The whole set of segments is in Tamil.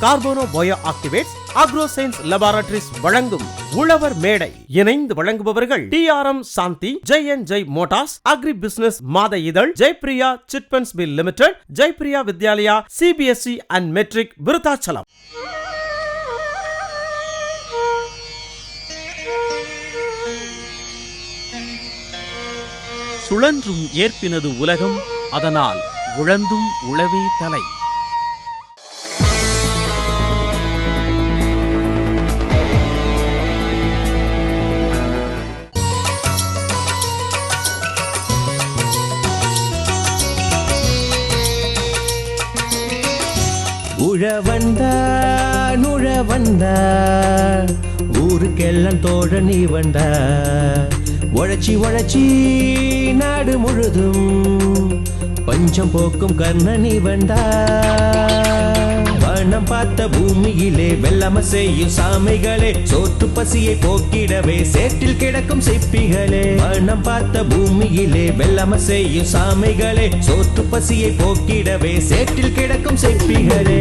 கார்போனோ bio activates agro science laboratories வழங்கும் உழவர் மேடை. இணைந்து வழங்குபவர்கள் TRM Shanthi, Jai Motors, agri business மாத இதழ், Jaipriya chit funds mill limited, Jaipriya Vidyalaya, CBSE and matric Virudhachalam. சுழன்றும் ஏற்பினது உலகம், அதனால் உழந்தும் உழவே தலை. உழவந்தான் உழவந்தான் ஊருக்கெல்லாம் தோழ நீ வந்தா. உழைச்சி உழைச்சி நாடு முழுதும் பஞ்சம் போக்கும் கர்ணனி வந்தா. வண்ணம் பார்த்த பூமியிலே வெள்ளம செய்யும் சாமைகளே, சோற்று பசியை போக்கிடவே சேற்றில் கிடக்கும் சிப்பிகளே. வண்ணம் பார்த்த பூமியிலே வெள்ளம செய்யும் சாமைகளே, சோற்று பசியை போக்கிடவே சேற்றில் கிடக்கும் சிப்பிகளே.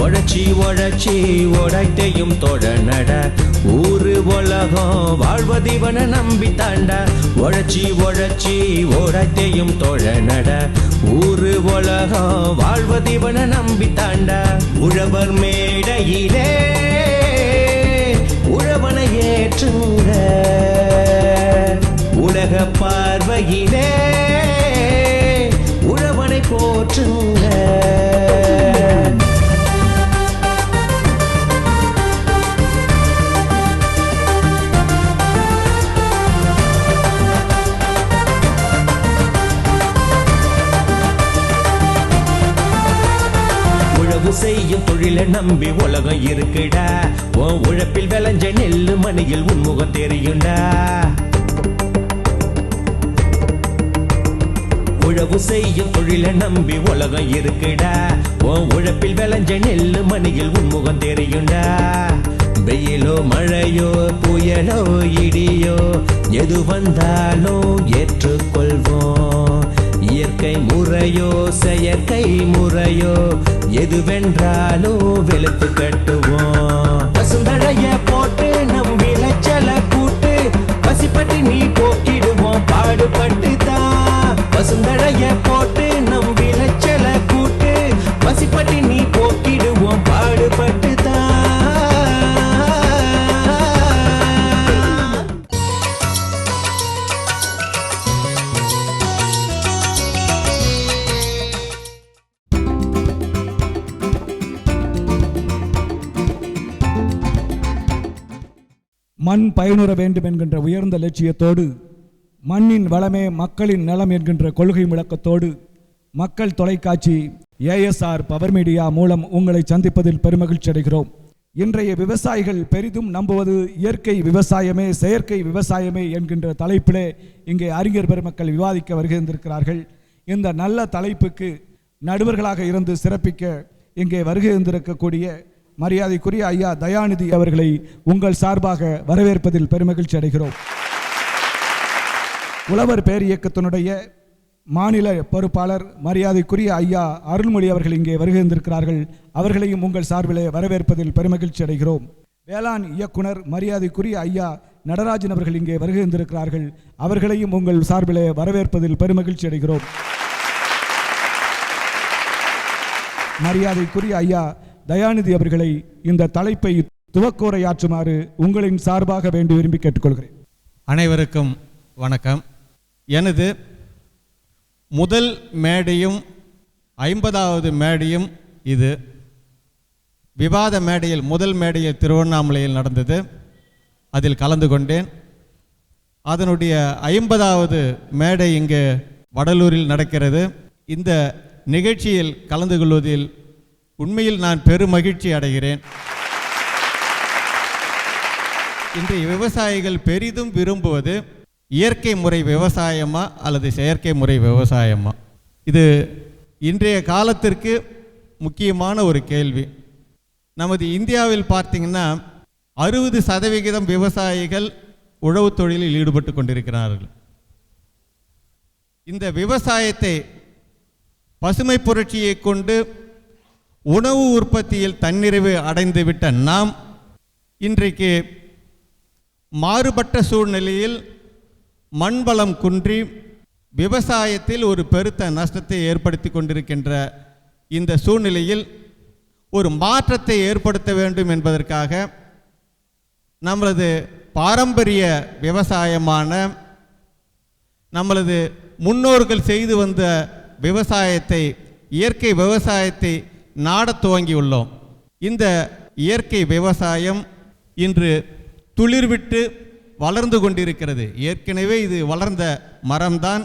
உழைச்சி உழைச்சி ஓடாய்த்தையும் தோழ நட, ஊரு உலகம் வாழ்வதிவன நம்பி தாண்டா. உழைச்சி உழைச்சி ஓடாய்த்தையும் தோழ நட, ஊரு உலகம் வாழ்வதிவன நம்பி தாண்டா. உழவர் மேடையிலே உழவனை ஏற்றுங்க, உலக பார்வையிலே உழவனை போற்றுங்க. செய்யும் தொழிலை நம்பி உலகம் இருக்குடா. உன் உழைப்பில் விளைஞ்ச நெல்லு மணியில் உன்முகம் தெரியுண்டா. உழவு செய்யும் தொழிலை நம்பி உலகம் இருக்குடா. உன் உழைப்பில் விளைஞ்ச நெல்லு மணியில் உன்முகம் தெரியுண்டா. வெயிலோ மழையோ புயலோ இடியோ எது வந்தாலும் ஏற்றுக்கொள்வோம். இயற்கை முறையோ செயற்கை முறையோ எது வென்றாலும் வெளுத்து கட்டுவோம். பசுந்தழைய போட்டு நம் விளைச்சல கூட்டு, பசிப்பட்டு நீ போக்கிடுவோம் பாடுபட்டு தான். பசுந்தழைய போட்டு நம் விளைச்சல கூட்டு, பசிப்பட்டு நீ போக்கிடுவோம் பாடுபட்டு தான். மண் பயனுற வேண்டும் என்கின்ற உயர்ந்த லட்சியத்தோடு, மண்ணின் வளமே மக்களின் நலம் என்கின்ற கொள்கை முழக்கத்தோடு, மக்கள் தொலைக்காட்சி ASR பவர் மீடியா மூலம் உங்களை சந்திப்பதில் பெருமகிழ்ச்சி அடைகிறோம். இன்றைய விவசாயிகள் பெரிதும் நம்புவது இயற்கை விவசாயமே செயற்கை விவசாயமே என்கின்ற தலைப்பிலே இங்கே அறிஞர் பெருமக்கள் விவாதிக்க வருகின்றிருக்கிறார்கள். இந்த நல்ல தலைப்புக்கு நடுவர்களாக இருந்து சிறப்பிக்க இங்கே வருகின்றிருக்கக்கூடிய மரியாதைக்குரிய ஐயா தயாநிதி அவர்களை உங்கள் சார்பாக வரவேற்பதில் பெருமகிழ்ச்சி அடைகிறோம். உழவர் பேர் இயக்கத்தினுடைய மாநில பொறுப்பாளர் மரியாதைக்குரிய ஐயா அருள்மொழி அவர்கள் இங்கே வருகின்றிருக்கிறார்கள். அவர்களையும் உங்கள் சார்பிலே வரவேற்பதில் பெருமகிழ்ச்சி அடைகிறோம். வேளாண் இயக்குனர் மரியாதைக்குரிய ஐயா நடராஜன் அவர்கள் இங்கே வருகின்றிருக்கிறார்கள். அவர்களையும் உங்கள் சார்பிலே வரவேற்பதில் பெருமகிழ்ச்சி அடைகிறோம். மரியாதைக்குரிய ஐயா தயாநிதி அவர்களை இந்த தலைப்பை துவக்கோரையாற்றுமாறு உங்களின் சார்பாக வேண்டி விரும்பி கேட்டுக்கொள்கிறேன். அனைவருக்கும் வணக்கம். எனது முதல் மேடையும் 50வது மேடையும் இது. விவாத மேடையில் முதல் மேடையில் திருவண்ணாமலையில் நடந்தது, அதில் கலந்து கொண்டேன். அதனுடைய 50வது மேடை இங்கு வடலூரில் நடக்கிறது. இந்த நிகழ்ச்சியில் கலந்து கொள்வதில் உண்மையில் நான் பெருமகிழ்ச்சி அடைகிறேன். இன்றைய விவசாயிகள் பெரிதும் விரும்புவது இயற்கை முறை விவசாயமா அல்லது செயற்கை முறை விவசாயமா? இது இன்றைய காலத்திற்கு முக்கியமான ஒரு கேள்வி. நமது இந்தியாவில் பார்த்தீங்கன்னா 60% விவசாயிகள் உழவு தொழிலில் ஈடுபட்டு கொண்டிருக்கிறார்கள். இந்த விவசாயத்தை பசுமை புரட்சியை கொண்டு உணவு உற்பத்தியில் தன்னிறைவு அடைந்துவிட்ட நாம் இன்றைக்கு மாறுபட்ட சூழ்நிலையில் மண்வளம் குன்றி விவசாயத்தில் ஒரு பெருத்த நஷ்டத்தை ஏற்படுத்தி கொண்டிருக்கின்ற இந்த சூழ்நிலையில் ஒரு மாற்றத்தை ஏற்படுத்த வேண்டும் என்பதற்காக நம்மளது பாரம்பரிய விவசாயமான நம்மளது முன்னோர்கள் செய்து வந்த விவசாயத்தை, இயற்கை விவசாயத்தை நாடத் துவங்கியுள்ளோம். இந்த இயற்கை விவசாயம் இன்று துளிர்விட்டு வளர்ந்து கொண்டிருக்கிறது. ஏற்கனவே இது வளர்ந்த மரம்தான்.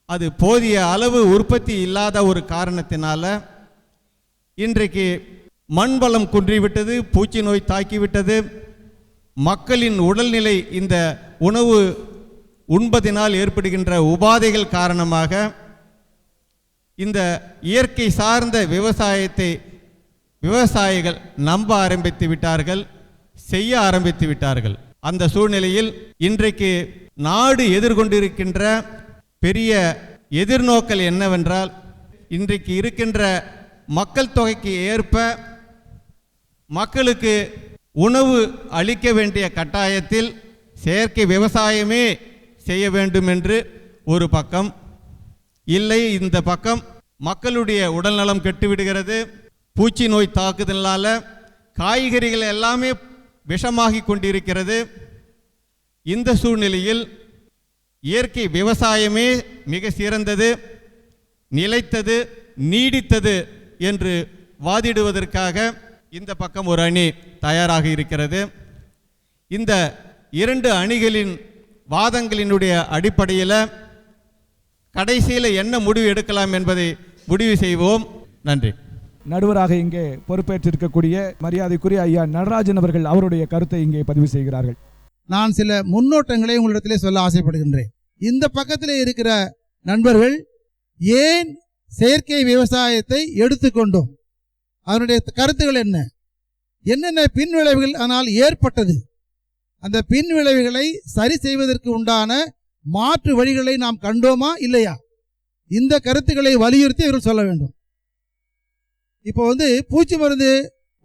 அது போதிய அளவு உற்பத்தி இல்லாத ஒரு காரணத்தினால இன்றைக்கு மண்வளம் குன்றிவிட்டது, பூச்சி நோய் தாக்கிவிட்டது. மக்களின் உடல்நிலை இந்த உணவு உண்பதினால் ஏற்படுகின்ற உபாதைகள் காரணமாக இந்த இயற்கை சார்ந்த விவசாயத்தை விவசாயிகள் நம்ப ஆரம்பித்து விட்டார்கள், செய்ய ஆரம்பித்து விட்டார்கள். அந்த சூழ்நிலையில் இன்றைக்கு நாடு எதிர்கொண்டிருக்கின்ற பெரிய எதிர்நோக்கல் என்னவென்றால், இன்றைக்கு இருக்கின்ற மக்கள் தொகைக்கு ஏற்ப மக்களுக்கு உணவு அளிக்க வேண்டிய கட்டாயத்தில் செயற்கை விவசாயமே செய்ய வேண்டும் என்று ஒரு பக்கம், இல்லை இந்த பக்கம் மக்களுடைய உடல்நலம் கெட்டுவிடுகிறது. பூச்சி நோய் தாக்குதலால் காய்கறிகள் எல்லாமே விஷமாகி கொண்டிருக்கிறது. இந்த சூழ்நிலையில் இயற்கை விவசாயமே மிக சிறந்தது, நிலைத்தது, நீடித்தது என்று வாதிடுவதற்காக இந்த பக்கம் ஒரு அணி தயாராக இருக்கிறது. இந்த இரண்டு அணிகளின் வாதங்களினுடைய அடிப்படையில் கடைசியில் என்ன முடிவு எடுக்கலாம் என்பதை முடிவு செய்வோம். நன்றி. நடுவராக இங்கே பொறுப்பேற்றிருக்கக்கூடிய மரியாதைக்குரிய ஐயா நடராஜன் அவர்கள் அவருடைய கருத்தை இங்கே பதிவு செய்கிறார்கள். நான் சில முன்னோட்டங்களை உங்களிடத்திலே சொல்ல ஆசைப்படுகின்றேன். இந்த பக்கத்திலே இருக்கிற நண்பர்கள் ஏன் செயற்கை விவசாயத்தை எடுத்துக்கொண்டோம், அதனுடைய கருத்துக்கள் என்னென்ன பின்விளைவுகள் ஆனால் ஏற்பட்டது, அந்த பின்விளைவுகளை சரி செய்வதற்கு உண்டான மாற்று வழிகளை நாம் கண்டோமா இல்லையா, இந்த கருத்துக்களை வலியுறுத்தி இவர்கள் சொல்ல வேண்டும். இப்போ பூச்சி மருந்து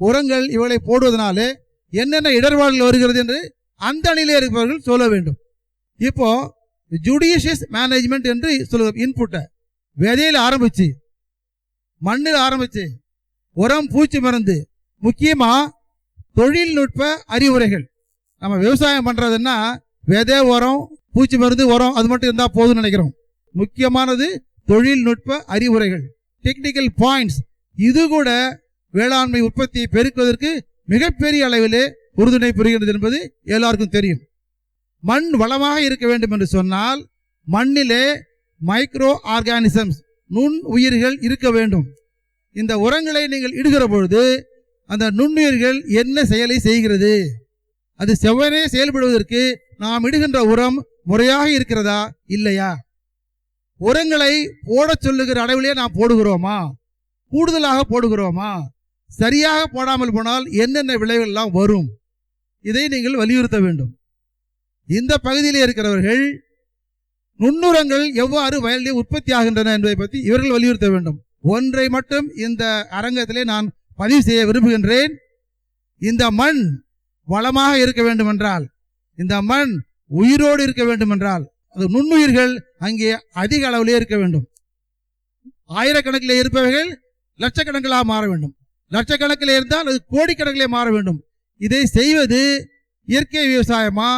உரங்கள் இவர்களை போடுவதனாலே என்னென்ன இடர்பாடுகள் வருகிறது என்று அந்த அணியிலே இருப்பவர்கள் சொல்ல வேண்டும். இப்போ ஜுடிஷியஸ் மேனேஜ்மெண்ட் என்று சொல்லுவோம். இன்புட்டை விதையில் ஆரம்பிச்சு மண்ணில் ஆரம்பிச்சு உரம், பூச்சி மருந்து, முக்கியமா தொழில்நுட்ப அறிவுரைகள். நம்ம விவசாயம் பண்றதுன்னா விதை, உரம், பூச்சி மருந்து, உரம் அது மட்டும் இருந்தால் போதும்னு நினைக்கிறோம். முக்கியமானது தொழில்நுட்ப அறிவுரைகள், டெக்னிக்கல் பாயிண்ட்ஸ். இது கூட வேளாண்மை உற்பத்தியை பெருக்குவதற்கு மிகப்பெரிய அளவிலே உறுதுணை புரிகிறது என்பது எல்லாருக்கும் தெரியும். மண் வளமாக இருக்க வேண்டும் என்று சொன்னால் மண்ணிலே மைக்ரோ ஆர்கானிசம்ஸ், நுண் உயிர்கள் இருக்க வேண்டும். இந்த உரங்களை நீங்கள் இடுகிற பொழுது அந்த நுண்ணுயிர்கள் என்ன செயலை செய்கிறது, அது செவ்வனே செயல்படுவதற்கு நாம் இடுகின்ற உரம் முறையாக இருக்கிறதா இல்லையா, உரங்களை போட சொல்லுகிற அளவிலே நாம் போடுகிறோமா, கூடுதலாக போடுகிறோமா, சரியாக போடாமல் போனால் என்னென்ன விளைவுகள் எல்லாம் வரும், இதை நீங்கள் வலியுறுத்த வேண்டும். இந்த பகுதியிலே இருக்கிறவர்கள் நுண்ணுரங்கள் எவ்வாறு வயலிலே உற்பத்தி ஆகின்றன என்பதை பற்றி இவர்கள் வலியுறுத்த வேண்டும். ஒன்றை மட்டும் இந்த அரங்கத்திலே நான் பதிவு செய்ய விரும்புகின்றேன். இந்த மண் வளமாக இருக்க வேண்டும் என்றால், இந்த மண் உயிரோடு இருக்க வேண்டும் என்றால், அது நுண்ணுயிர்கள் அங்கே அதிக அளவிலே இருக்க வேண்டும். ஆயிரக்கணக்கில் இருப்பவர்கள் லட்சக்கணக்கிலாக மாற வேண்டும், லட்சக்கணக்கில் இருந்தால் அது கோடிக்கணக்கிலே மாற வேண்டும். இதை செய்வது இயற்கை விவசாயமா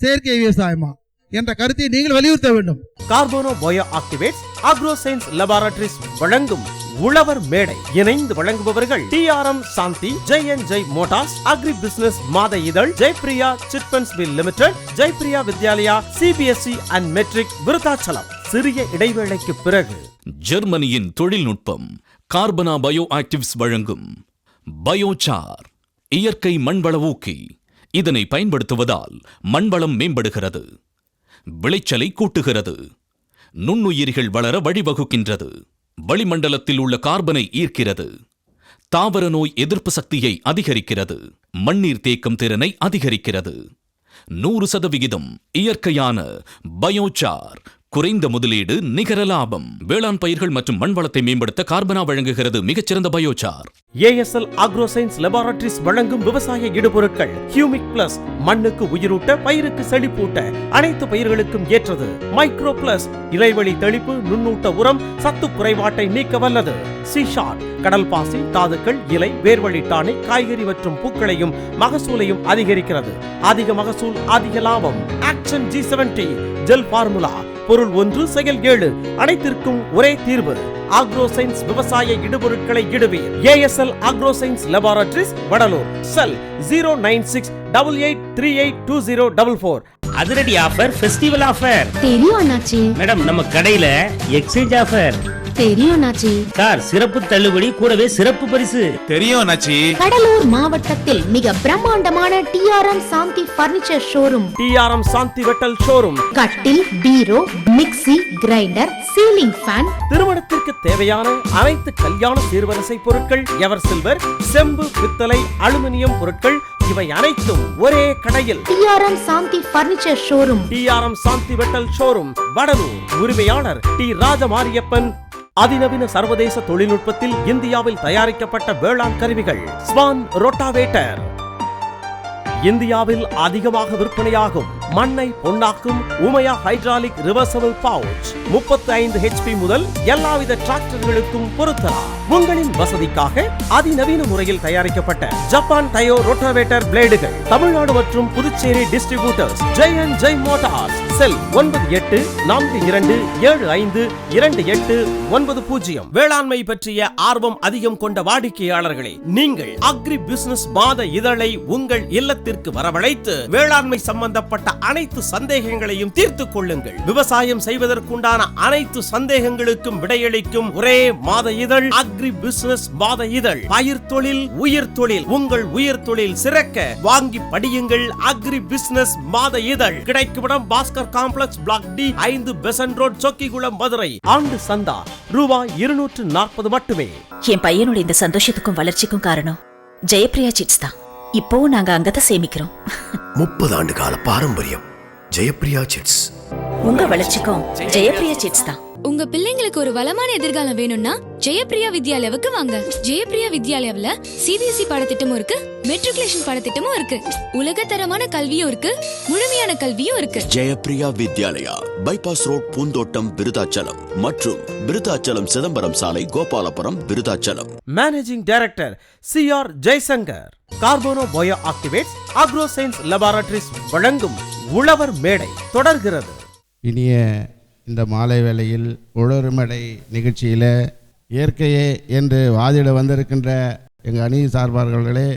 செயற்கை விவசாயமா என்ற கருத்தை நீங்கள் வலியுறுத்த வேண்டும். Carbono bio activates agro science laboratories வழங்கும் உழவர் மேடை. இணைந்து வழங்குபவர்கள் TRM Shanthi, Jai Motors, agri business மாத இதழ், Jaipriya chit funds mill limited, Jaipriya Vidyalaya, CBSE and matric, Virudhachalam. சிறிய இடைவேளைக்கு பிறகு ஜெர்மனியின் தொழில்நுட்பம் கார்பனா பயோ ஆக்டிவ்ஸ் வழங்கும் பயோசார் இயற்கை மண்வள ஊக்கி. இதனை பயன்படுத்துவதால் மண்வளம் மேம்படுகிறது, விளைச்சலை கூட்டுகிறது, நுண்ணுயிர்கள் வளர வழிவகுக்கின்றது, வளிமண்டலத்தில் உள்ள கார்பனை ஈர்க்கிறது, தாவர நோய் எதிர்ப்பு சக்தியை அதிகரிக்கிறது, மண்ணீர் தேக்கம் திறனை அதிகரிக்கிறது. 100% இயற்கையான பயோசார் குறைந்த முதலீடு, நிகர லாபம். வேளாண் பயிர்கள் மற்றும் மண் வளத்தை மேம்படுத்த கார்பனா வழங்குகிறது மிகச்சிறந்த biochar. ASL agro science laboratories வழங்கும் விவசாய இடுபொருட்கள் ஹியூமிக் பிளஸ், மண்ணுக்கு உயிரூட்ட, பயிருக்கு செழிப்பூட்ட, அனைத்து பயிர்களுக்கும் ஏற்றது. மைக்ரோ பிளஸ், இலைவெளி தெளிப்பு, நுண்ணூட்ட உரம், சத்து குறைபாட்டை நீக்க வல்லது. சி-ஷார்ட், கடல் பாசி, தாதுக்கள், இலை, வேர்வழி டானிக், காய்கறி மற்றும் பூக்களையும் மகசூலையும் அதிகரிக்கிறது. அதிக மகசூல், அதிக லாபம். ஆக்ஷன் G70 ஜெல் ஃபார்முலா, பொருள் 1 செயல் 7, அனைத்திற்கும் ஒரே தீர்வு. அக்ரோ சயின்ஸ் விவசாய இடுபொருட்களை இடுவீர். ASL agro science laboratories, Vadalur. Cell 09688382044. அதிரடி ஆஃபர், ஃபெஸ்டிவல் ஆஃபர். தெரியும் அண்ணாச்சி. மேடம், நம்ம கடையில எக்ஸ்சேஞ்ச் ஆஃபர். தெரியும் அண்ணாச்சி. சார், சிறப்பு தள்ளுபடி கூடவே சிறப்பு பரிசு. தெரியும் அண்ணாச்சி. கடலூர் மாவட்டத்தில் மிக பிரம்மாண்டமான டிஆர்எம் சாந்தி பர்னிச்சர் ஷோரூம். டிஆர்எம் சாந்தி வெட்டல் ஷோரூம். கட்டில், பீரோ, மிக்ஸி, கிரைண்டர், சீலிங் ஃபேன், திருமணத்திற்கு தேவையான அனைத்து கல்யாண சீர்வரிசை பொருட்கள், எவர் சில்வர், செம்பு, பித்தளை, அலுமினியம் பொருட்கள், இவை அனைத்தும் ஒரே கடையில். டிஆர்எம் சாந்தி பர்னிச்சர் ஷோரூம். டிஆர்எம் சாந்தி வெட்டல் ஷோரூம், வடலூர். உரிமையாளர் டி ராஜமாரியப்பன். அதிநவீன சர்வதேச தொழில்நுட்பத்தில் இந்தியாவில் தயாரிக்கப்பட்ட வேளாண் கருவிகள். ஸ்வான் ரோட்டாவேட்டர் இந்தியாவில் அதிகமாக விற்பனையாகும் மண்ணை பொன்னாக்கும் உமையா ஹைட்ராலிக் ரிவர்சபிள் பவுச். 35 HP முதல் எல்லாவித டிராக்டர்களுக்கும் பொருத்தலாம். உங்களின் வசதிக்காக அதிநவீன முறையில் தயாரிக்கப்பட்ட ஜப்பான் டயோ ரோட்டாவேட்டர் பிளேடுகள். தமிழ்நாடு மற்றும் புதுச்சேரி டிஸ்ட்ரிபியூட்டர்ஸ் ஜெய் மோட்டார்ஸ். செல் 9842525890. வேளாண்மை பற்றிய ஆர்வம் அதிகம் கொண்ட வாடிக்கையாளர்களே, நீங்கள் அக்ரி பிசினஸ் மாத இதழை உங்கள் இல்லத்திற்கு வரவழைத்து வேளாண்மை சம்பந்தப்பட்ட அனைத்து சந்தேகங்களையும் தீர்த்துக் கொள்ளுங்கள். விவசாயம் செய்வதற்குண்டான அனைத்து சந்தேகங்களுக்கும் விடையளிக்கும் ஒரே மாத இதழ் அக்ரி பிசினஸ் மாத இதழ். பயிர் தொழில், உயிர் தொழில், உங்கள் உயிர் தொழில் சிறக்க வாங்கி படியுங்கள். அக்ரி பிசினஸ் மாத இதழ். கிடைக்குமிடம் Bhaskar complex, block D, 5 Besant road, Chokkikulam, Madurai. ஆண்டு சந்தா ரூபாய் 240 மட்டுமே. என் பையனோட இந்த சந்தோஷத்துக்கும் வளர்ச்சிக்கும் காரணம் ஜெயப்பிரியா சிட்ஸ் தான். இப்போ நாங்க அங்கதான் சேமிக்கிறோம். 30 ஆண்டு கால பாரம்பரியம். ஜெயப்பிரியா சிட்ஸ். உங்க வளர்ச்சிக்கும் ஜெயப்பிரியா சிட்ஸ் தான். உங்க பிள்ளைங்களுக்கு ஒரு வளமான எதிர்காலம் வேணும்னா ஜெயப்பிரியா வித்யாலயாவுக்கு வாங்க. ஜெயப்பிரியா வித்யாலயாவுல சிபிஎஸ்இ பாடத்திட்டமும் இருக்கு, மெட்ரிகுலேஷன் பாடத்திட்டமும் இருக்கு, உலகத்தரமான கல்வியும் இருக்கு, முழுமையான கல்வியும் இருக்கு. ஜெயப்பிரியா வித்யாலயா, பைபாஸ் ரோட், பூந்தோட்டம், விருதாச்சலம் மற்றும் விருதாச்சலம் சிதம்பரம் சாலை, Gopalapuram, Virudhachalam. Managing director CR Jaishankar. கார்போனோ bio activates agro science laboratories வழங்கும் உழவர் மேடை தொடர்கிறது. இனிய இந்த மாலை வேளையில் உழவர்மடை நிகழ்ச்சியில் இயற்கையே என்று வாதிட வந்திருக்கின்ற எங்கள் அணி சார்பார்களே,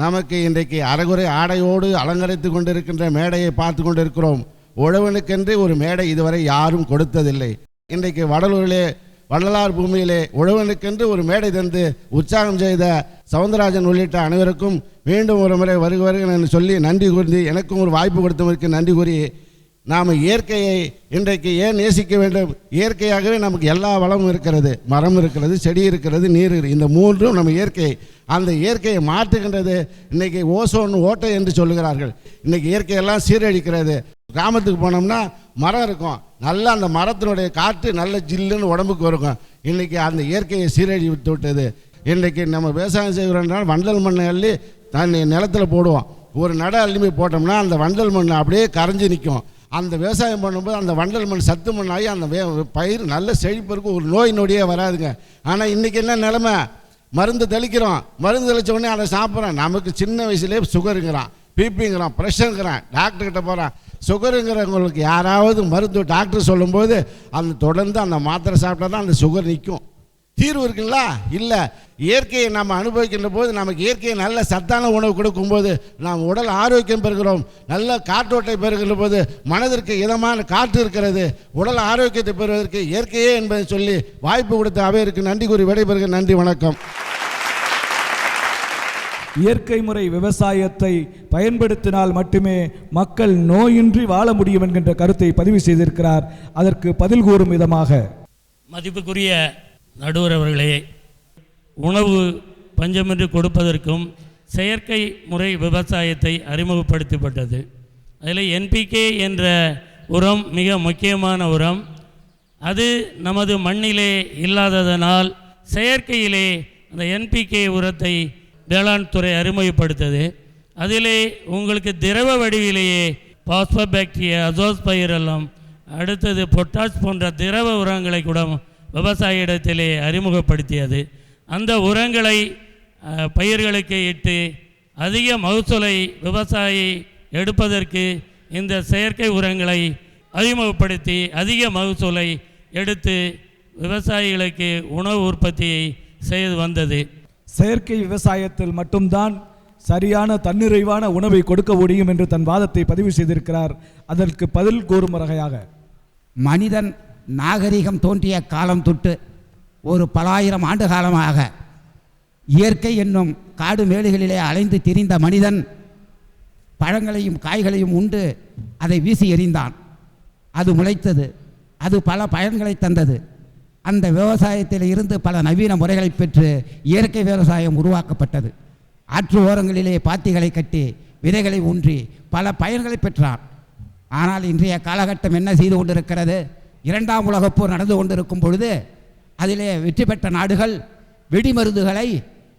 நமக்கு இன்றைக்கு அரைகுறை ஆடையோடு அலங்கரித்து கொண்டிருக்கின்ற மேடையை பார்த்து கொண்டிருக்கிறோம். உழவனுக்கென்று ஒரு மேடை இதுவரை யாரும் கொடுத்ததில்லை. இன்றைக்கு வடலூரிலே, வள்ளலார் பூமியிலே உழவனுக்கென்று ஒரு மேடை தந்து உற்சாகம் செய்த சவுந்தரராஜன் உள்ளிட்ட அனைவருக்கும் மீண்டும் ஒரு முறை வருகிறேன் என்று சொல்லி நன்றி கூறி, எனக்கும் ஒரு வாய்ப்பு கொடுத்தவருக்கு நன்றி கூறி, நாம் இயற்கையை இன்றைக்கு ஏன் நேசிக்க வேண்டும்? இயற்கையாகவே நமக்கு எல்லா வளமும் இருக்கிறது. மரம் இருக்கிறது, செடி இருக்கிறது, நீர் இருக்கிறது. இந்த மூன்றும் நம்ம இயற்கை. அந்த இயற்கையை மாற்றுகின்றது இன்றைக்கி ஓசோன் ஓட்டை என்று சொல்லுகிறார்கள். இன்றைக்கி இயற்கையெல்லாம் சீரழிக்கிறது. கிராமத்துக்கு போனோம்னா மரம் இருக்கும், நல்லா அந்த மரத்தினுடைய காற்று நல்ல ஜில்லுன்னு உடம்புக்கு இருக்கும். இன்றைக்கி அந்த இயற்கையை சீரழித்து விட்டது. இன்றைக்கி நம்ம விவசாயம் செய்கிறோம்னால் வண்டல் மண்ணை அள்ளி தண்ணி நிலத்தில் போடுவோம். ஒரு நடை அள்ளிமை போட்டோம்னா அந்த வண்டல் மண் அப்படியே கரைஞ்சி நிற்கும். அந்த விவசாயம் பண்ணும்போது அந்த வண்டல் மண் சத்து மண்ணாகி அந்த பயிர் நல்ல செழிப்பு இருக்கும், ஒரு நோய் நொடியே வராதுங்க. ஆனால் இன்றைக்கி என்ன நிலைமை? மருந்து தெளிக்கிறோம், மருந்து தெளித்த உடனே அதை சாப்பிட்றோம். நமக்கு சின்ன வயசுலேயே சுகருங்கிறான், பிபிங்கிறான், ப்ரெஷருங்கிறான், டாக்டர்கிட்ட போகிறான். சுகருங்கிறவங்களுக்கு யாராவது மருந்து டாக்டர் சொல்லும்போது அந்த தொடர்ந்து அந்த மாத்திரை சாப்பிட்டா தான் அந்த சுகர் நிற்கும். தீர்வு இருக்குங்களா? இல்லை. இயற்கையை நம்ம அனுபவிக்கின்ற போது, நமக்கு இயற்கையை நல்ல சத்தான உணவு கொடுக்கும்போது நாம் உடல் ஆரோக்கியம் பெறுகிறோம். நல்ல காற்றோட்டை பெறுகின்ற போது மனதிற்கு இதமான காற்று இருக்கிறது. உடல் ஆரோக்கியத்தை பெறுவதற்கு இயற்கையே என்பதை சொல்லி வாய்ப்பு கொடுத்த அவையருக்கு நன்றி கூறி விடைபெறுகிறேன். நன்றி, வணக்கம். இயற்கை முறை விவசாயத்தை பயன்படுத்தினால் மட்டுமே மக்கள் நோயின்றி வாழ முடியும் என்கின்ற கருத்தை பதிவு செய்திருக்கிறார். அதற்கு பதில் கூறும் விதமாக, மதிப்புக்குரிய நடுவர் அவர்களே, உணவு பஞ்சமின்றி கொடுப்பதற்கும் செயற்கை முறை விவசாயத்தை அறிமுகப்படுத்தப்பட்டது. அதில் NPK என்ற உரம் மிக முக்கியமான உரம். அது நமது மண்ணிலே இல்லாததனால் செயற்கையிலே அந்த என்பிகே உரத்தை வேளாண் துறை அறிமுகப்படுத்தது. அதிலே உங்களுக்கு திரவ வடிவிலேயே பாஸ்போபாக்டீரியா, அசோஸ்பைரலம், அடுத்தது பொட்டாஷ் போன்ற திரவ உரங்களை கூட விவசாய இடத்திலே அறிமுகப்படுத்தியது. அந்த உரங்களை பயிர்களுக்கு இட்டு அதிக மகசூலை விவசாயி எடுப்பதற்கு இந்த செயற்கை உரங்களை அறிமுகப்படுத்தி அதிக மகசூலை எடுத்து விவசாயிகளுக்கு உணவு உற்பத்தியை செய்து வந்தது. செயற்கை விவசாயத்தில் மட்டும்தான் சரியான தன்னிறைவான உணவை கொடுக்க முடியும் என்று தன் வாதத்தை பதிவு செய்திருக்கிறார். அதற்கு பதில் கூறும் வகையாக, மனிதன் நாகரிகம் தோன்றிய காலம் தொட்டு ஒரு பலாயிரம் ஆண்டு காலமாக இயற்கை என்னும் காடு மேடுகளிலே அலைந்து திரிந்த மனிதன் பழங்களையும் காய்களையும் உண்டு அதை வீசி எறிந்தான். அது முளைத்தது, அது பல பயன்களை தந்தது. அந்த விவசாயத்தில் இருந்து பல நவீன முறைகளை பெற்று இயற்கை விவசாயம் உருவாக்கப்பட்டது. ஆற்று ஓரங்களிலே பாத்திகளை கட்டி விதைகளை ஊன்றி பல பயன்களை பெற்றான். ஆனால் இன்றைய காலகட்டம் என்ன செய்து கொண்டிருக்கிறது? இரண்டாம் உலகப் போர் நடந்து கொண்டிருக்கும் பொழுது அதிலே வெற்றி பெற்ற நாடுகள் வெடிமருந்துகளை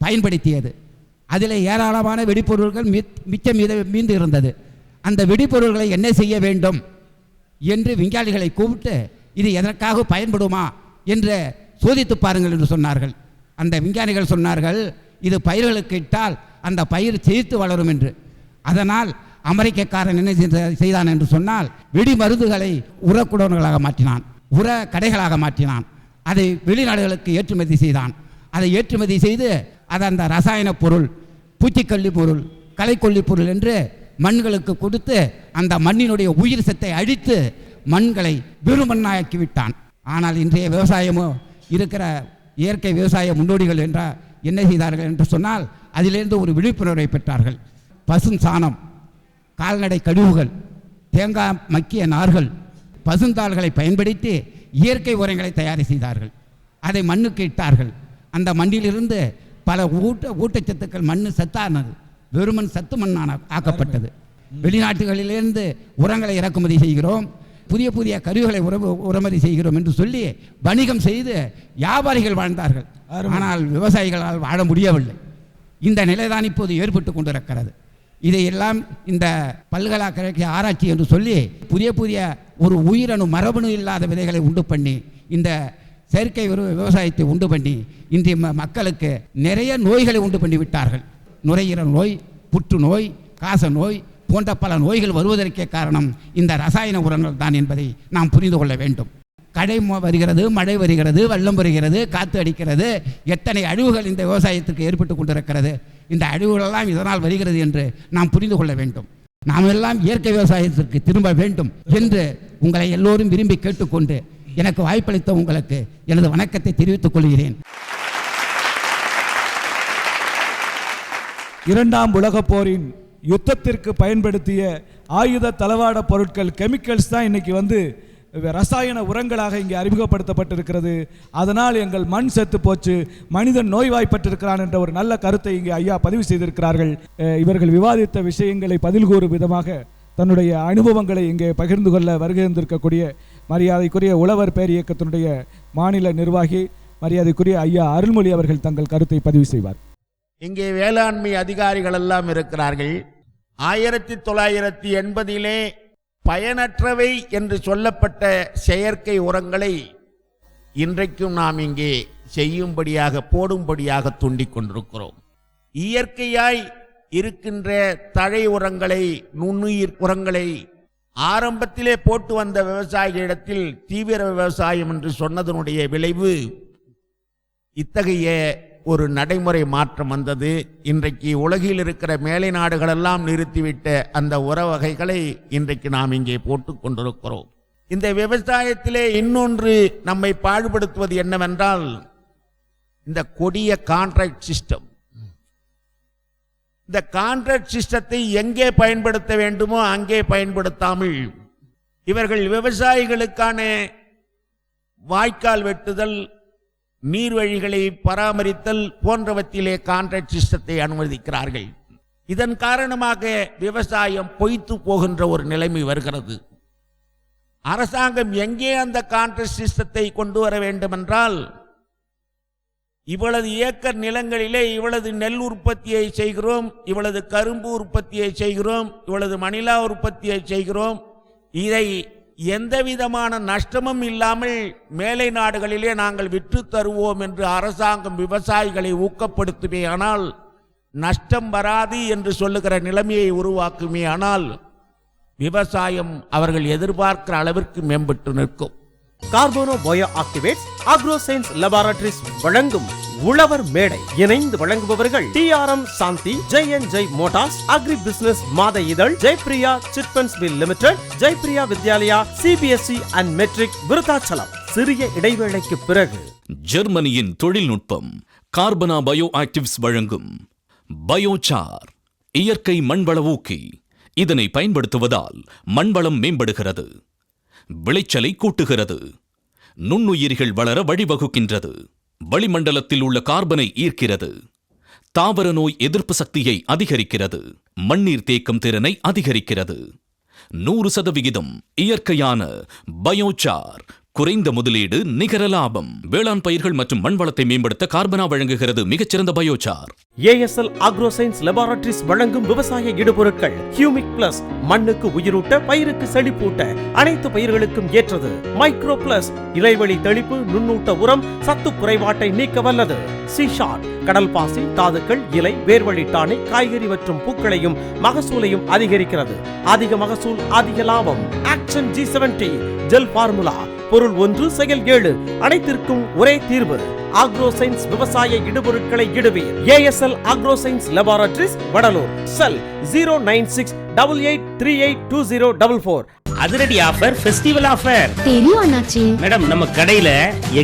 பயன்படுத்தியது. அதில் ஏராளமான வெடிப்பொருள்கள் மிச்சம் மீந்து இருந்தது. அந்த வெடிப்பொருள்களை என்ன செய்ய வேண்டும் என்று விஞ்ஞானிகளை கூப்பிட்டு இது எதற்காக பயன்படுமா என்று சோதித்து பாருங்கள் என்று சொன்னார்கள். அந்த விஞ்ஞானிகள் சொன்னார்கள், இது பயிர்களுக்கு இட்டால் அந்த பயிர் செழித்து வளரும் என்று. அதனால் அமெரிக்கக்காரன் என்ன செய்தான் என்று சொன்னால், வெடி மருந்துகளை உரக்குடோன்களாக மாற்றினான், உர கடைகளாக மாற்றினான். அதை வெளிநாடுகளுக்கு ஏற்றுமதி செய்தான். அதை ஏற்றுமதி செய்து அதை அந்த ரசாயன பொருள், பூச்சிக்கொல்லி பொருள், களைக்கொல்லி பொருள் என்று மண்களுக்கு கொடுத்து அந்த மண்ணினுடைய உயிர் சத்தை அழித்து மண்களை வெறுமண்ணாக்கி விட்டான். ஆனால் இன்றைய விவசாயமோ இருக்கிற இயற்கை விவசாய முன்னோடிகள் என்றால் என்ன செய்தார்கள் என்று சொன்னால், அதிலிருந்து ஒரு விழிப்புணர்வை பெற்றார்கள். பசும் சாணம், கால்நடை கழிவுகள், தேங்காய் மக்கிய நார்கள், பசுந்தாள்களை பயன்படுத்தி இயற்கை உரங்களை தயார் செய்தார்கள். அதை மண்ணுக்கு இட்டார்கள். அந்த மண்ணிலிருந்து பல ஊட்டச்சத்துக்கள் மண் சத்தானது, வெறுமண் சத்து மண்ணான ஆக்கப்பட்டது. வெளிநாட்டுகளிலிருந்து உரங்களை இறக்குமதி செய்கிறோம், புதிய புதிய கருவிகளை உரமதி செய்கிறோம் என்று சொல்லி வணிகம் செய்து வியாபாரிகள் வாழ்ந்தார்கள். ஆனால் விவசாயிகளால் வாழ முடியவில்லை. இந்த நிலைதான் இப்போது ஏற்பட்டு கொண்டிருக்கிறது. இதையெல்லாம் இந்த பல்கலைக்கழக ஆராய்ச்சி என்று சொல்லி புதிய புதிய ஒரு உயிரணு மரபணு இல்லாத விதைகளை உண்டு பண்ணி இந்த செயற்கை விவசாயத்தை உண்டு பண்ணி இன்றைய மக்களுக்கு நிறைய நோய்களை உண்டு பண்ணி விட்டார்கள். நுரையீரல் நோய், புற்றுநோய், காச நோய் போன்ற பல நோய்கள் வருவதற்கே காரணம் இந்த ரசாயன உரங்கள் தான் என்பதை நாம் புரிந்து கொள்ள வேண்டும். கடை வருகிறது, மழை வருகிறது, வெள்ளம் வருகிறது, காற்று அடிக்கிறது, எத்தனை அழிவுகள் இந்த விவசாயத்திற்கு ஏற்பட்டு கொண்டிருக்கிறது. இந்த அழிவுகளெல்லாம் இதனால் வருகிறது என்று நாம் புரிந்து கொள்ள வேண்டும். நாம் எல்லாம் இயற்கை விவசாயத்திற்கு திரும்ப வேண்டும் என்று உங்களை எல்லோரும் விரும்பி கேட்டுக்கொண்டு எனக்கு வாய்ப்பளித்த உங்களுக்கு எனது வணக்கத்தை தெரிவித்துக் கொள்கிறேன். இரண்டாம் உலகப் போரின் யுத்தத்திற்கு பயன்படுத்திய ஆயுத தளவாட பொருட்கள், கெமிக்கல்ஸ் தான் இன்னைக்கு ரசாயன உரங்களாக இங்கே அறிமுகப்படுத்தப்பட்டிருக்கிறது. அதனால் எங்கள் மண் செத்து போச்சு, மனிதன் நோய்வாய்ப்பட்டிருக்கிறான் என்ற ஒரு நல்ல கருத்தை இங்கே ஐயா பதிவு செய்திருக்கிறார்கள். இவர்கள் விவாதித்த விஷயங்களை பதில் கூறும் விதமாக தன்னுடைய அனுபவங்களை இங்கே பகிர்ந்து கொள்ள வருகின்றிருக்கக்கூடிய மரியாதைக்குரிய உழவர் பேர் இயக்கத்தினுடைய மாநில நிர்வாகி மரியாதைக்குரிய ஐயா அருள்மொழி அவர்கள் தங்கள் கருத்தை பதிவு செய்வார். இங்கே வேளாண்மை அதிகாரிகள் எல்லாம் இருக்கிறார்கள். 1980 பயனற்றவை என்று சொல்லப்பட்ட செயற்கை உரங்களை இன்றைக்கும் நாம் இங்கே செய்யும்படியாக போடும்படியாக தூண்டிக் கொண்டிருக்கிறோம். இயற்கையாய் இருக்கின்ற தழை உரங்களை, நுண்ணுயிர் உரங்களை ஆரம்பத்திலே போட்டு வந்த விவசாயிகளிடத்தில் தீவிர விவசாயம் என்று சொன்னதனுடைய விளைவு இத்தகைய ஒரு நடைமுறை மாற்றம் வந்தது. இன்றைக்கு உலகில் இருக்கிற மேலை நாடுகளெல்லாம் நிறுத்திவிட்ட அந்த உர வகைகளை இன்றைக்கு நாம் இங்கே போட்டு கொண்டிருக்கிறோம். இந்த விவசாயத்திலே இன்னொன்று நம்மை பாடுபடுத்துவது என்னவென்றால் இந்த கொடிய கான்ட்ராக்ட் சிஸ்டம். இந்த கான்ட்ராக்ட் சிஸ்டத்தை எங்கே பயன்படுத்த வேண்டுமோ அங்கே பயன்படுத்தாமல் இவர்கள் விவசாயிகளுக்கான வாய்க்கால் வெட்டுதல், நீர்வழிகளை பராமரித்தல் போன்றவற்றிலே கான்ட்ராக்ட் சிஸ்டத்தை அனுமதிக்கிறார்கள். இதன் காரணமாக விவசாயம் பொய்த்து போகின்ற ஒரு நிலைமை வருகிறது. அரசாங்கம் எங்கே அந்த கான்ட்ராக்ட் சிஸ்டத்தை கொண்டு வர வேண்டுமென்றால், இவ்வளவு ஏக்கர் நிலங்களிலே இவ்வளவு நெல் உற்பத்தியை செய்கிறோம், இவ்வளவு கரும்பு உற்பத்தியை செய்கிறோம், இவ்வளவு மணிலா உற்பத்தியை செய்கிறோம், இதை எந்த விதமான நஷ்டமும் இல்லாமல் மேலை நாடுகளிலே நாங்கள் விற்று தருவோம் என்று அரசாங்கம் விவசாயிகளை ஊக்கப்படுத்துமே ஆனால், நஷ்டம் வராது என்று சொல்லுகிற நிலைமையை உருவாக்குமே ஆனால், விவசாயம் அவர்கள் எதிர்பார்க்கிற அளவிற்கு மேம்பட்டு நிற்கும். Carbono bio activates agro science laboratories வழங்கும் உழவர் மேடை. இணைந்து வழங்குபவர்கள் TRM Shanthi, Jai Motors, agri business மாத இதழ், Jayapriya Chit Funds Limited, Jayapriya Vidyalaya, CBSE and matric, Virudhachalam. சிறிய இடைவேளைக்கு பிறகு ஜெர்மனியின் தொழில்நுட்பம் கார்பனா பயோ ஆக்டிவ்ஸ் வழங்கும் பயோசார் இயற்கை மண்வள ஊக்கி. இதனை பயன்படுத்துவதால் மண்வளம் மேம்படுகிறது, விளைச்சலை கூட்டுகிறது, நுண்ணுயிரிகள் வளர வழிவகுக்கின்றது, வளிமண்டலத்தில் உள்ள கார்பனை ஈர்க்கிறது, தாவர நோய் எதிர்ப்பு சக்தியை அதிகரிக்கிறது, மண்ணீர் தேக்கம் திறனை அதிகரிக்கிறது. 100% இயற்கையான பயோசார், குறைந்த முதலீடு, நிகர லாபம். வேளாண் பயிர்கள் மற்றும் மண்வளத்தை மேம்படுத்த கார்பனா வழங்குகிறது மிகச்சிறந்த biochar. ASL agro science laboratories வழங்கும் விவசாய இடுபொருட்கள் ஹியூமிக் பிளஸ், மண்ணுக்கு உயிரூட்ட, பயிருக்கு செழிப்பூட்ட, அனைத்து பயிர்களுக்கும் ஏற்றது. மைக்ரோ பிளஸ், இலைவெளி தெளிப்பு, நுண்ணூட்ட உரம், சத்து குறைபாட்டை நீக்க வல்லது. சிஷாட், கடல் பாசி, தாதுக்கள், இலை, வேர்வழி டானிக், காய்கறி மற்றும் பூக்களையும் மகசூலையும் அதிகரிக்கிறது. அதிக மகசூல், அதிக லாபம். ஆக்ஷன் G70 ஜெல் ஃபார்முலா, பொருள் 1 செயல் 7, அனைத்திற்கும் ஒரே தீர்வு. அக்ரோ சயின்ஸ் விவசாய இடுபொருட்களை இடுவீர். ASL agro science laboratories, Vadalur. Cell 09688382044. அதிரடி ஆஃபர், ஃபெஸ்டிவல் ஆஃபர். தெரியும் அண்ணாச்சி. மேடம், நம்ம கடையில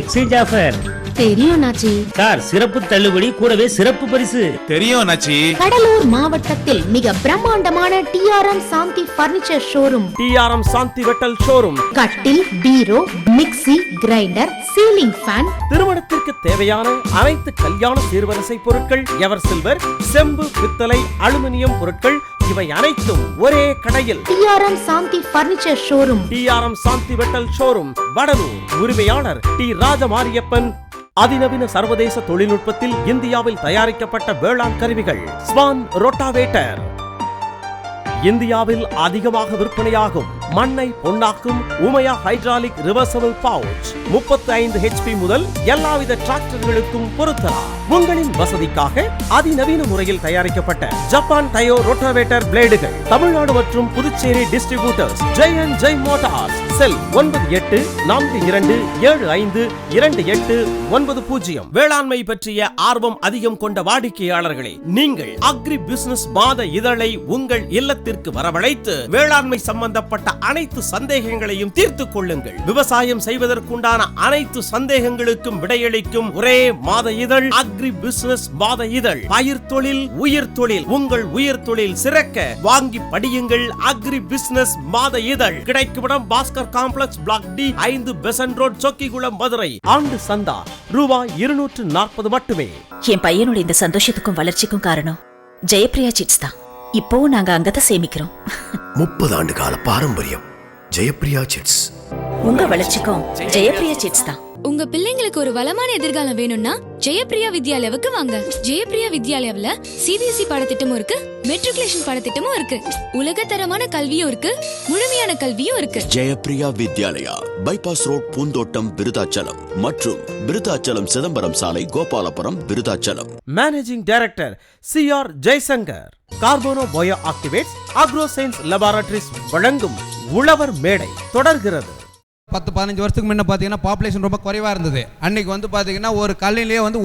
எக்ஸ்சேஞ்ச் ஆஃபர். தெரியும் அண்ணாச்சி. சார், சிறப்பு தள்ளுபடி கூடவே சிறப்பு பரிசு. தெரியும் அண்ணாச்சி. கடலூர் மாவட்டத்தில் மிக பிரம்மாண்டமான டிஆர்எம் சாந்தி பர்னிச்சர் ஷோரூம். டிஆர்எம் சாந்தி வெட்டல் ஷோரூம். கட்டில், பீரோ, மிக்ஸி, கிரைண்டர், சீலிங் ஃபேன், திருமணத்திற்கு தேவையான அனைத்து கல்யாண சீர்வரிசை பொருட்கள், எவர் சில்வர், செம்பு, பித்தளை, அலுமினியம் பொருட்கள், இவை அனைத்தும் ஒரே கடையில். டிஆர்எம் சாந்தி பர்னிச்சர் ஷோரூம். டிஆர்எம் சாந்தி வெட்டல் ஷோரூம், வடலூர். உரிமையாளர் டி ராஜமாரியப்பன். அதிநவீன சர்வதேச தொழில்நுட்பத்தில் இந்தியாவில் தயாரிக்கப்பட்ட வேளாண் கருவிகள். ஸ்வான் ரோட்டாவேட்டர் இந்தியாவில் அதிகமாக விற்பனையாகும் மண்ணை பொன்னாக்கும் உமையா ஹைட்ராலிக் ரிவர்சபிள் பவுச். 35 HP முதல் எல்லாவித டிராக்டர்களுக்கும் பொருத்தலாம். உங்களின் வசதிக்காக அதிநவீன முறையில் தயாரிக்கப்பட்ட ஜப்பான் டயோ ரோட்டாவேட்டர் பிளேடுகள். தமிழ்நாடு மற்றும் புதுச்சேரி டிஸ்ட்ரிபியூட்டர்ஸ் ஜெய் மோட்டார்ஸ். செல் 9842525890. வேளாண்மை பற்றிய ஆர்வம் அதிகம் கொண்ட வாடிக்கையாளர்களே, நீங்கள் அக்ரி பிசினஸ் மாத இதழை உங்கள் இல்லத்திற்கு வரவழைத்து வேளாண்மை சம்பந்தப்பட்ட அனைத்து சந்தேகங்களையும் தீர்த்துக் கொள்ளுங்கள். விவசாயம் செய்வதற்குண்டான அனைத்து சந்தேகங்களுக்கும் விடையளிக்கும் ஒரே மாத இதழ் அக்ரி பிசினஸ் மாத இதழ். பயிர் தொழில், உயிர் தொழில், உங்கள் உயிர் தொழில் சிறக்க வாங்கி படியுங்கள். அக்ரி பிசினஸ் மாத இதழ். கிடைக்குமிடம் Bhaskar complex, block D, 5 Besant road, Chokkikulam, Madurai. ஆண்டு சந்தா ரூபாய் 240 மட்டுமே. என் பையனோட இந்த சந்தோஷத்துக்கும் வளர்ச்சிக்கும் காரணம் ஜெயப்பிரியா சிட்ஸ் தான். இப்போ நாங்க அங்கதான் சேமிக்கிறோம். 30 ஆண்டு கால பாரம்பரியம். ஜெயப்பிரியா சிட்ஸ். உங்க வளர்ச்சிக்கும் ஜெயப்பிரியா சிட்ஸ் தான். உங்க பிள்ளைங்களுக்கு ஒரு வளமான எதிர்காலம் வேணும்னா ஜெயப்பிரியா வித்யாலயாவுக்கு வாங்க. ஜெயப்பிரியா வித்யாலயாவுல சிபிஎஸ்இ பாடத்திட்டமும் இருக்கு, மெட்ரிகுலேஷன் பாடத்திட்டமும் இருக்கு, உலகத்தரமான கல்வியும் இருக்கு, முழுமையான கல்வியும் இருக்கு. ஜெயப்பிரியா வித்யாலயா, பைபாஸ் ரோட், பூந்தோட்டம், விருதாச்சலம் மற்றும் விருதாச்சலம் சிதம்பரம் சாலை, Gopalapuram, Virudhachalam. Managing director CR Jaishankar. கார்போனோ bio activates agro science laboratories வழங்கும் உழவர் மேடை தொடர்கிறது. 10-15 வருஷத்துக்கு முன்ன பார்த்தீங்கன்னா பாப்புலேஷன் ரொம்ப குறைவாக இருந்தது. அன்னைக்கு வந்து பார்த்தீங்கன்னா ஒரு கல்லிலே வந்து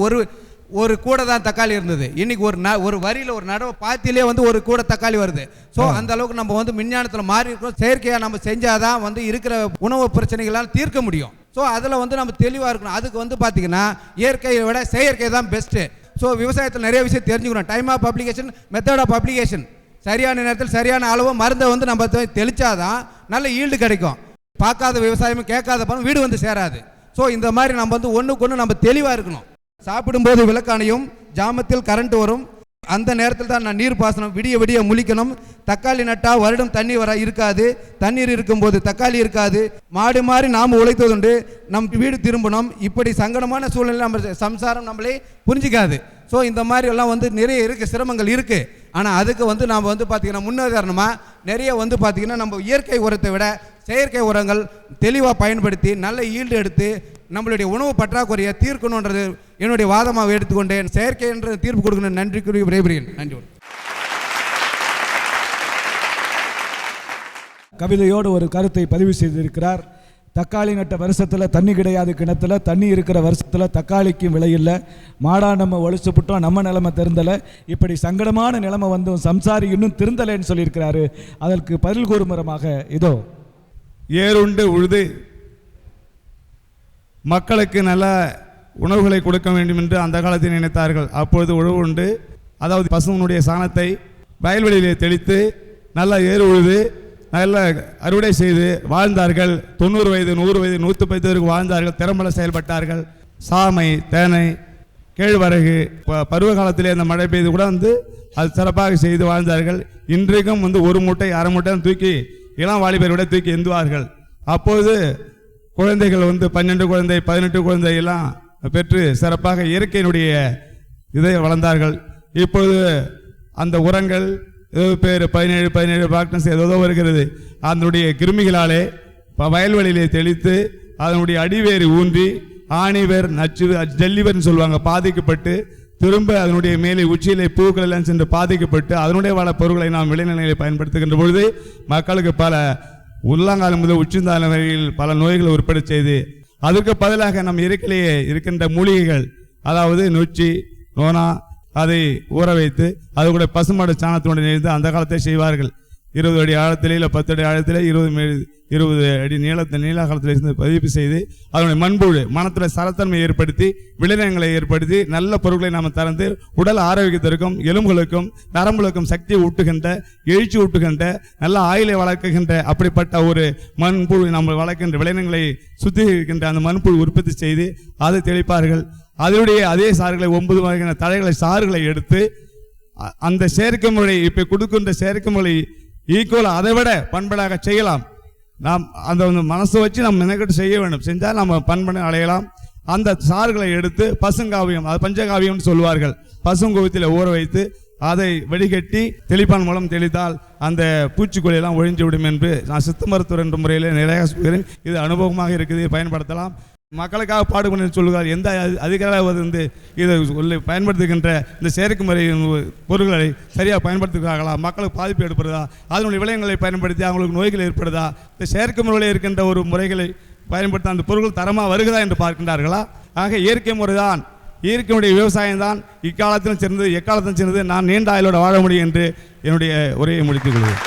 ஒரு கூடை தான் தக்காளி இருந்தது. இன்னைக்கு ஒரு வரியில் ஒரு நடவை பாத்திலே வந்து ஒரு கூடை தக்காளி வருது. ஸோ அந்த அளவுக்கு நம்ம வந்து விஞ்ஞானத்தில் மாறி இருக்கோம். செயற்கையாக நம்ம செஞ்சாதான் வந்து இருக்கிற உணவு பிரச்சனைகளால் தீர்க்க முடியும். ஸோ அதில் வந்து நம்ம தெளிவாக இருக்கணும். அதுக்கு வந்து பார்த்தீங்கன்னா இயற்கையை விட செயற்கை தான் பெஸ்ட்டு. ஸோ விவசாயத்தில் நிறைய விஷயம் தெரிஞ்சுக்கணும். Time of application, method of application, சரியான நேரத்தில் சரியான அளவு மருந்தை வந்து நம்ம தெளிச்சாதான் நல்ல ஈல்டு கிடைக்கும். பார்க்காத விவசாயமும் கேட்காத பணம் வீடு வந்து சேராது. ஸோ இந்த மாதிரி நம்ம வந்து ஒன்றுக்கு ஒன்று நம்ம தெளிவாக இருக்கணும். சாப்பிடும்போது விளக்கானையும், ஜாமத்தில் கரண்ட் வரும், அந்த நேரத்தில் தான் நான் நீர் பாசனம் விடிய விடிய முழிக்கணும். தக்காளி நட்டா வருடம் தண்ணி வர இருக்காது, தண்ணீர் இருக்கும்போது தக்காளி இருக்காது. மாடு மாறி நாம் உழைத்ததுண்டு, நம் வீடு திரும்பணும். இப்படி சங்கடமான சூழ்நிலை நம்ம சம்சாரம் நம்மளே புரிஞ்சிக்காது. ஸோ இந்த மாதிரி எல்லாம் வந்து நிறைய இருக்குது, சிரமங்கள் இருக்குது. ஆனால் அதுக்கு வந்து நாம் வந்து பார்த்திங்கன்னா முன்னுதாரணமாக நிறைய வந்து பார்த்திங்கன்னா நம்ம இயற்கை உரத்தை விட செயற்கை உரங்கள் தெளிவாக பயன்படுத்தி நல்ல ஈல்டு எடுத்து நம்மளுடைய உணவு பற்றாக்குறையை தீர்க்கணுன்றது என்னுடைய வாதமாக எடுத்துக்கொண்டேன். செயற்கை என்ற தீர்ப்பு கொடுக்கணும். நன்றிக்குரிய விரைபுரியன். நன்றி. கவிதையோடு ஒரு கருத்தை பதிவு செய்திருக்கிறார். தக்காளி நட்ட வருஷத்தில் தண்ணி கிடையாது, கிணத்துல தண்ணி இருக்கிற வருஷத்தில் தக்காளிக்கும் விலை இல்லை. மாடா நம்ம ஒழிச்சுப்பட்டோம், நம்ம நிலைமை திருந்தலை. இப்படி சங்கடமான நிலைமை வந்தும் சம்சாரி இன்னும் திருந்தலைன்னு சொல்லியிருக்கிறாரு. அதற்கு பதில் கூறுமுறமாக இதோ: ஏறுண்டு உழுது மக்களுக்கு நல்ல உணவுகளை கொடுக்க வேண்டும் என்று அந்த காலத்தில் நினைத்தார்கள். அப்பொழுது உழவு உண்டு, அதாவது பசுவனுடைய சாணத்தை வயல்வெளியிலே தெளித்து நல்ல ஏறு உழுது நல்ல அறுவடை செய்து வாழ்ந்தார்கள். 90 வயது 100 வயது 110 வரைக்கும் வாழ்ந்தார்கள். திறம்பட செயல்பட்டார்கள். சாமை, தேனை, கேழ்வரகு பருவ காலத்திலே அந்த மழை பெய்து கூட வந்து அது சிறப்பாக செய்து வாழ்ந்தார்கள். இன்றைக்கும் வந்து ஒரு மூட்டை அரை மூட்டை தூக்கி இளம் வாலிபரை விட தூக்கி எந்துவார்கள். அப்போது குழந்தைகள் வந்து 12 குழந்தை 18 குழந்தை எல்லாம் பெற்று சிறப்பாக இயற்கையினுடைய இதை வளர்ந்தார்கள். இப்பொழுது அந்த உரங்கள் ஏதோ பேர் 17 பாக்டன்ஸ் ஏதோ வருகிறது. அதனுடைய கிருமிகளாலே வயல்வெளியிலே தெளித்து அதனுடைய அடிவேறு ஊன்றி ஆணிவேர் நச்சு ஜல்லிவேர்னு சொல்லுவாங்க பாதிக்கப்பட்டு திரும்ப அதனுடைய மேலே உச்சியிலே பூக்கள் எல்லாம் சென்று பாதிக்கப்பட்டு அதனுடைய வள பொருட்களை நாம் விளைநிலைகளை பயன்படுத்துகின்ற பொழுது மக்களுக்கு பல உள்ளங்காலம் முதல் உச்சிந்தாலம் வரையில் பல நோய்களை உற்பத்தி செய்து அதற்கு பதிலாக நம் இயற்கையிலேயே இருக்கின்ற மூலிகைகள், அதாவது நொச்சி, நோனா, அதை ஊற வைத்து அது கூட பசுமாடு சாணத்தினுடன் இணைந்து அந்த காலத்தை செய்வார்கள். 20 அடி ஆழத்திலே இல்லை 10 அடி ஆழத்திலே 20 அடி நீள காலத்தில் இருந்து பதிவு செய்து அதனுடைய மண்புழு மனத்தில் சரத்தன்மை ஏற்படுத்தி விளைநிலங்களை ஏற்படுத்தி நல்ல பொருட்களை நாம் தரந்து உடல் ஆரோக்கியத்திற்கும் எலும்புகளுக்கும் நரம்புகளுக்கும் சக்தியை ஊட்டுகின்ற எழுச்சி ஊட்டுகின்ற நல்ல ஆயிலை வளர்க்குகின்ற அப்படிப்பட்ட ஒரு மண்புழு நம்ம வளர்க்கின்ற விளைநிலங்களை சுத்திகரிக்கின்ற அந்த மண்புழு உற்பத்தி செய்து அதை தெளிப்பார்கள். அதனுடைய அதே சாறுகளை 9 வகையான தழைகளை சாறுகளை எடுத்து அந்த செயற்கை முறை இப்போ கொடுக்கின்ற செயற்கை முறை ஈக்குவலாக அதை விட பண்படாக செய்யலாம். நாம் அந்த மனசை வச்சு நம்ம நினைக்கிட்டு செய்ய வேண்டும். செஞ்சால் நம்ம பண்பனை அடையலாம். அந்த சாறுகளை எடுத்து பசுங்காவியம், அது பஞ்சகாவியம்னு சொல்லுவார்கள், பசுங்கோவியத்தில் ஊற வைத்து அதை வடிகட்டி தெளிப்பான் மூலம் தெளித்தால் அந்த பூச்சிக்கொல்லியெல்லாம் ஒழிஞ்சு விடும் என்று நான் சித்த மருத்துவர் என்ற முறையில் நிறைய சொல்கிறேன். இது அனுபவமாக இருக்குது, பயன்படுத்தலாம். மக்களுக்காக பாடுபட சொல்லுவார். எந்த அதிகாரிகள் வந்து இதை பயன்படுத்துகின்ற இந்த செயற்கை முறை பொருட்களை சரியாக பயன்படுத்துகிறார்களா, மக்களுக்கு பாதிப்பு ஏற்படுதா, அதனுடைய விளையங்களை பயன்படுத்தி அவங்களுக்கு நோய்கள் ஏற்படுதா, இந்த செயற்கை முறையில் இருக்கின்ற ஒரு முறைகளை பயன்படுத்த அந்த பொருட்கள் தரமாக வருகிறதா என்று பார்க்கின்றார்களா? ஆக இயற்கை முறைதான், இயற்கையுடைய விவசாயம் தான் இக்காலத்திலும் சிறந்தது, எக்காலத்திலும் சிறந்தது. நான் நீண்ட ஆயுளோடு வாழ முடியும் என்று என்னுடைய உரையை முடித்துக் கொள்வேன்.